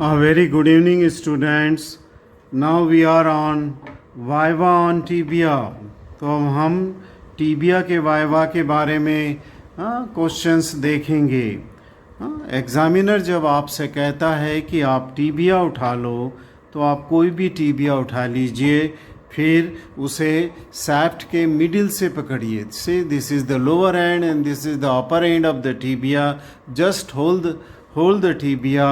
A very good evening, students. Now we are on Viva on tibia. तो हम tibia के viva के बारे में क्वेश्चंस देखेंगे. एग्जामिनर जब आपसे कहता है कि आप टीबिया उठा लो, तो आप कोई भी टीबिया उठा लीजिए, फिर उसे सैफ्ट के मिडिल से पकड़िए. से this is the lower and and this is the upper end of the tibia. Just hold the tibia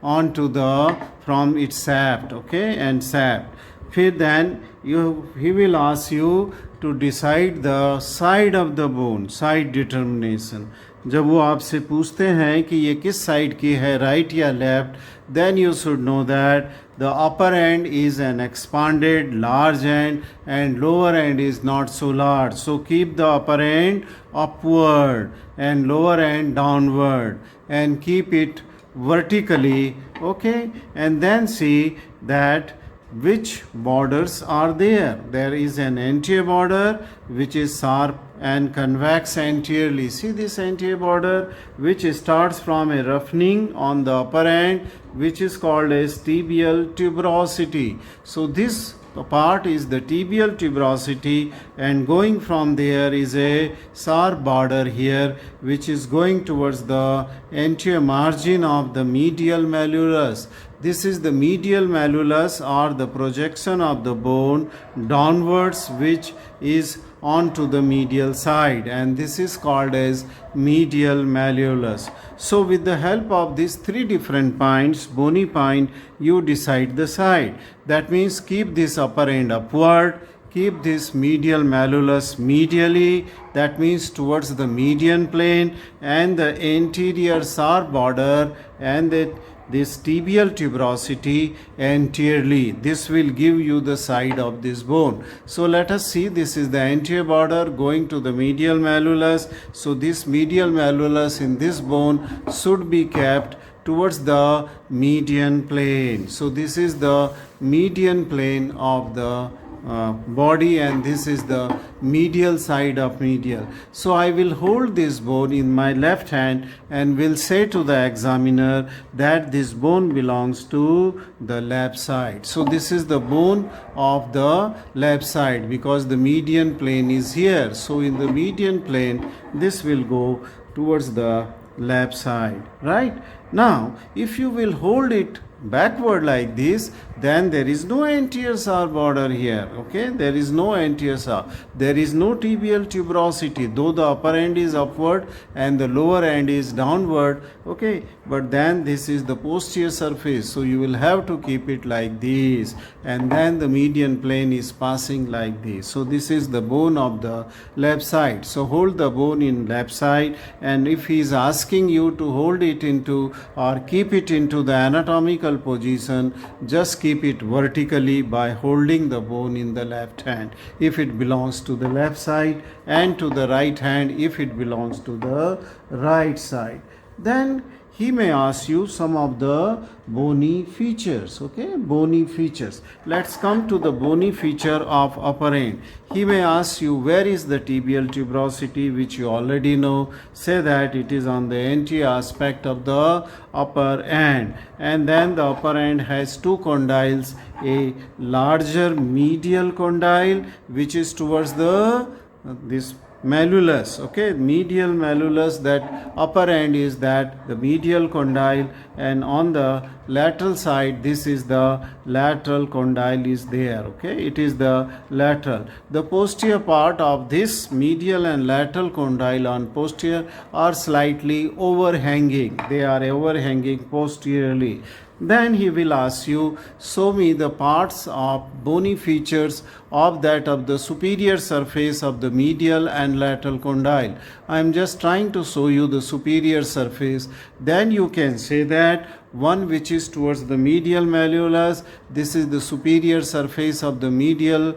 onto the from its shaft, okay, and shaft. Then he will ask you to decide the side of the bone, side determination. जब वो आपसे पूछते हैं कि ये किस side की है, राइट या left, then you should know that the upper end is an expanded large end and lower end is not so large. So keep the upper end upward and lower end downward and keep it vertically, okay, and then see that which borders are there. There is an anterior border which is sharp and convex anteriorly. See this anterior border which starts from a roughening on the upper end, which is called as tibial tuberosity. So this part is the tibial tuberosity, and going from there is a sharp border here which is going towards the anterior margin of the medial malleolus. This is the medial malleolus, or the projection of the bone downwards which is onto the medial side, and this is called as medial malleolus. So with the help of these three different points, bony point, you decide the side. That means keep this upper end upward, keep this medial malleolus medially, that means towards the median plane, and the anterior sharp border and this tibial tuberosity anteriorly. This will give you the side of this bone. So let us see, this is the anterior border going to the medial malleolus. So this medial malleolus in this bone should be kept towards the median plane. So this is the median plane of the body, and this is the medial side of medial. So I will hold this bone in my left hand and will say to the examiner that this bone belongs to the left side. So this is the bone of the left side because the median plane is here. So in the median plane, this will go towards the left side, right? Now if you will hold it backward like this, then there is no anterior sharp border here, okay, there is no anterior sharp, there is no tibial tuberosity, though the upper end is upward and the lower end is downward, okay, but then this is the posterior surface, so you will have to keep it like this, and then the median plane is passing like this. So this is the bone of the left side. So hold the bone in left side, and if he is asking you to hold it into or keep it into the anatomical position, just keep it vertically by holding the bone in the left hand if it belongs to the left side, and to the right hand if it belongs to the right side. Then he may ask you some of the bony features, okay, bony features. Let's come to the bony feature of upper end. He may ask you where is the tibial tuberosity, which you already know. Say that it is on the anterior aspect of the upper end, and then the upper end has two condyles, a larger medial condyle which is towards the this malleolus, okay, medial malleolus, that upper end is that the medial condyle, and on the lateral side this is the lateral condyle is there, okay, it is the lateral. The posterior part of this medial and lateral condyle on posterior are slightly overhanging, they are overhanging posteriorly. Then he will ask you, show me the parts of bony features of that of the superior surface of the medial and lateral condyle. I am just trying to show you the superior surface. Then you can say that one which is towards the medial malleolus, this is the superior surface of the medial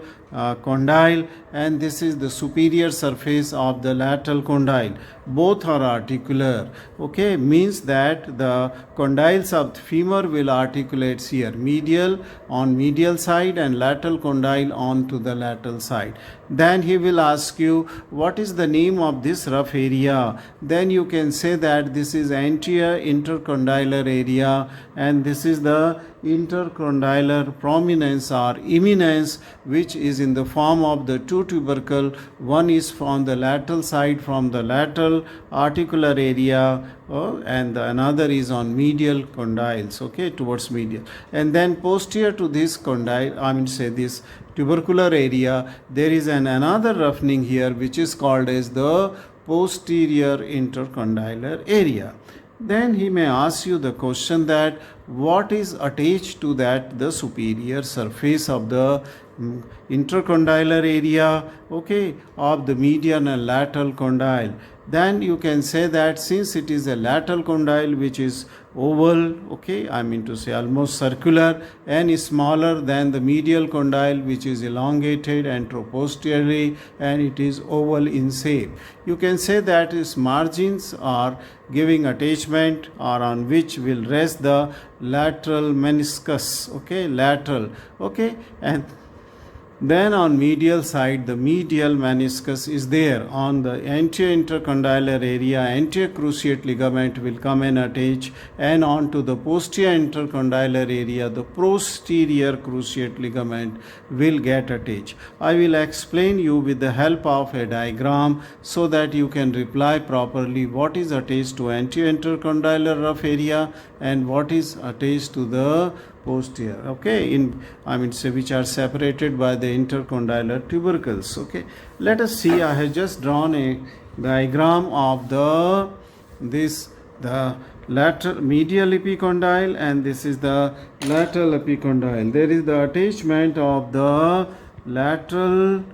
condyle, and this is the superior surface of the lateral condyle. Both are articular, okay, means that the condyles of the femur will articulate here, medial on medial side and lateral condyle on to the lateral side. Then he will ask you what is the name of this rough area. Then you can say that this is anterior intercondylar area area, and this is the intercondylar prominence or eminence, which is in the form of the two tubercle. One is from the lateral side, from the lateral articular area, and another is on medial condyles, okay, towards medial. And then posterior to this condyle, this tubercular area, there is another roughening here, which is called as the posterior intercondylar area. Then he may ask you the question that what is attached to that the superior surface of the intercondylar area, okay, of the median and lateral condyle. Then you can say that since it is a lateral condyle which is oval, okay, almost circular and smaller than the medial condyle which is elongated anteroposteriorly and it is oval in shape. You can say that its margins are giving attachment or on which will rest the lateral meniscus, okay, lateral, okay, and then on medial side, the medial meniscus is there. On the anterior intercondylar area, anterior cruciate ligament will come and attach, and onto the posterior intercondylar area, the posterior cruciate ligament will get attached. I will explain you with the help of a diagram so that you can reply properly what is attached to anterior intercondylar rough area and what is attached to the posterior, okay, which are separated by the intercondylar tubercles, okay. Let us see, I have just drawn a diagram of the lateral medial epicondyle, and this is the lateral epicondyle. There is the attachment of the lateral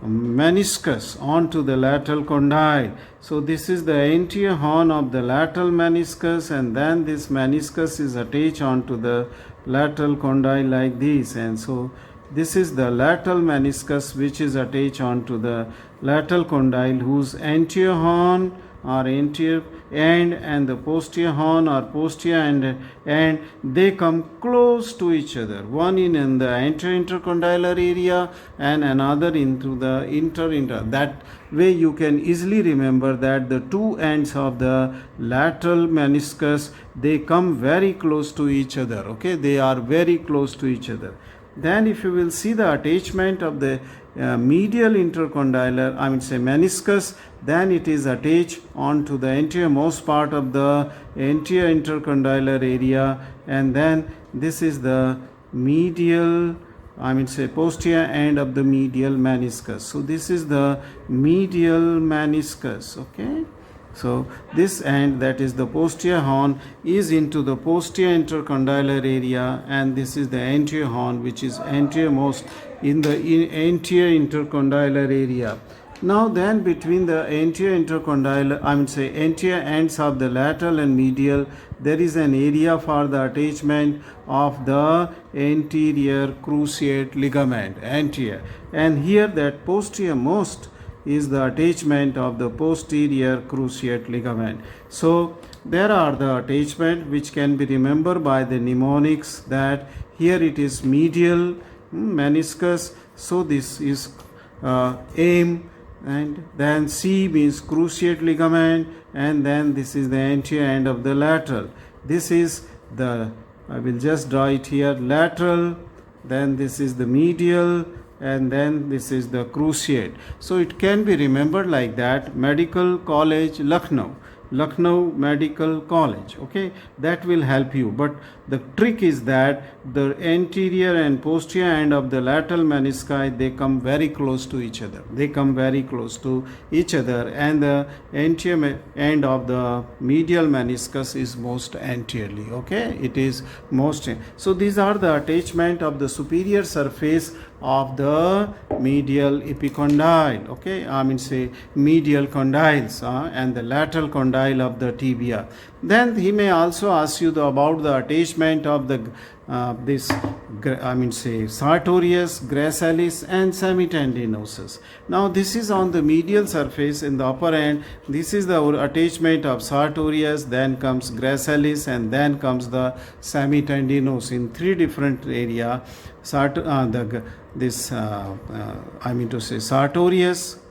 meniscus onto the lateral condyle. So this is the anterior horn of the lateral meniscus, and then this meniscus is attached onto the lateral condyle like this, and so this is the lateral meniscus which is attached onto the lateral condyle, whose anterior horn or anterior end and the posterior horn or posterior end, and they come close to each other, one in the anterior intercondylar area and another into the inter. That way you can easily remember that the two ends of the lateral meniscus, they come very close to each other, okay, they are very close to each other. Then if you will see the attachment of the medial intercondylar meniscus, then it is attached onto the anterior-most part of the anterior intercondylar area, and then this is the medial posterior end of the medial meniscus. So this is the medial meniscus, okay. So this end, that is the posterior horn, is into the posterior intercondylar area, and this is the anterior horn which is anterior-most in the anterior intercondylar area. Now then between the anterior intercondylar, anterior ends of the lateral and medial, there is an area for the attachment of the anterior cruciate ligament, anterior, and here that posterior most is the attachment of the posterior cruciate ligament. So there are the attachment which can be remembered by the mnemonics, that here it is medial meniscus, so this is M, and then C means cruciate ligament, and then this is the anterior end of the lateral. This is the, I will just draw it here, lateral, then this is the medial, and then this is the cruciate. So it can be remembered like that. Medical College, Lucknow Medical College, okay, that will help you. But the trick is that the anterior and posterior end of the lateral menisci, they come very close to each other, and the anterior end of the medial meniscus is most anteriorly, okay, it is most. So these are the attachment of the superior surface of the medial epicondyle, okay, medial condyles, and the lateral condyle of the tibia. Then he may also ask you about the attachment of the sartorius, gracilis and semitendinosus. Now this is on the medial surface in the upper end. This is the attachment of sartorius, then comes gracilis, and then comes the semitendinosus in three different area. Sartorius,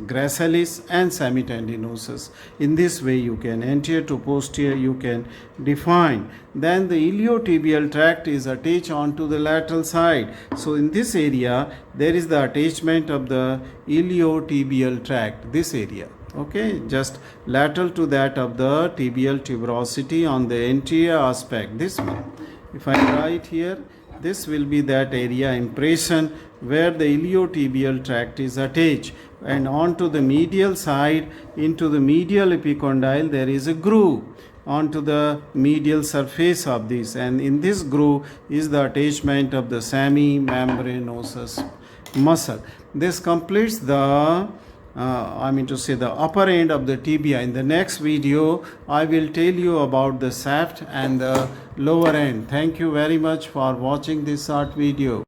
gracilis and semitendinosus. In this way you can anterior to posterior, you can define. Then the iliotibial tract is attached onto the lateral side. So in this area there is the attachment of the iliotibial tract, this area. Okay, just lateral to that of the tibial tuberosity on the anterior aspect, this one. If I write here, this will be that area impression where the iliotibial tract is attached, and onto the medial side into the medial epicondyle there is a groove onto the medial surface of this, and in this groove is the attachment of the semi-membranosus muscle. This completes the the upper end of the tibia. In the next video I will tell you about the shaft and the lower end. Thank you very much for watching this short video.